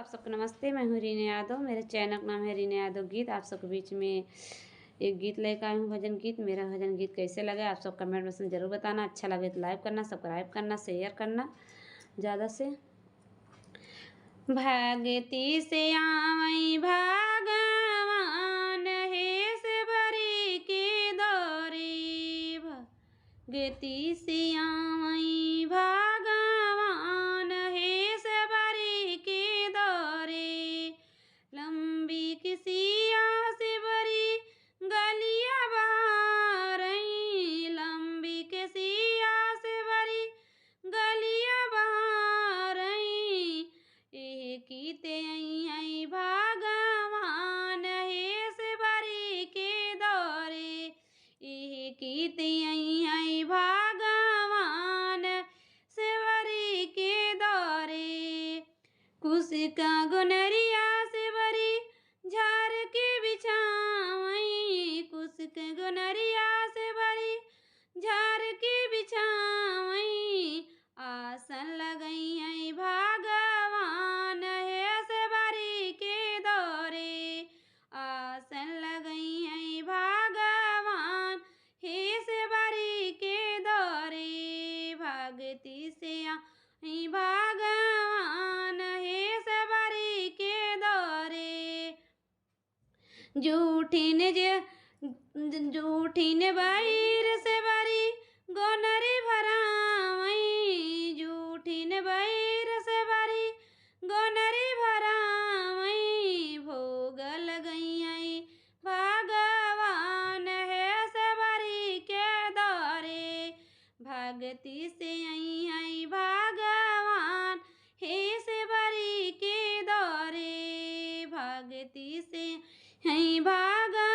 आप सबको नमस्ते। मैं हूँ रीना यादव। मेरे चैनल का नाम है रीना यादव गीत। आप सबके बीच में एक गीत लेकर आई हूँ, भजन गीत। मेरा भजन गीत कैसे लगे आप सब कमेंट में ज़रूर बताना। अच्छा लगे तो लाइक करना, सब्सक्राइब करना, शेयर करना ज़्यादा से। भागती से आवई भागवान हे से भरी के दौरी, भागती से आवई भागवान हे से भरी के दौरी। लंबी किसिया से भरी गलिया बहारई, लंबी किसिया से भरी गलिया बहारई। कीते आई भगवान हे से भरी के दौरे, कीते आई भगवान से भरी के दौरे। कुश का गुनरिया से भरी झार के बिछावई, कुश के गुनरिया से भरी झार के बिछावई। आसन लगई आई भगवान हे से भरी के दौरे, आसन लगई आई भगवान हे से भरी के दौरे। भगती से आई भगवान हे से भरी के दौरे। जूठिन बैर से भरी गोनरी भरावई, जूठिन बैर से भरी गोनरी भरावई। भोग लगई भगवान हे से भरी के दौरे, भगती से आई भगवान हे से भरी के दौरे, भगती से आई भगवान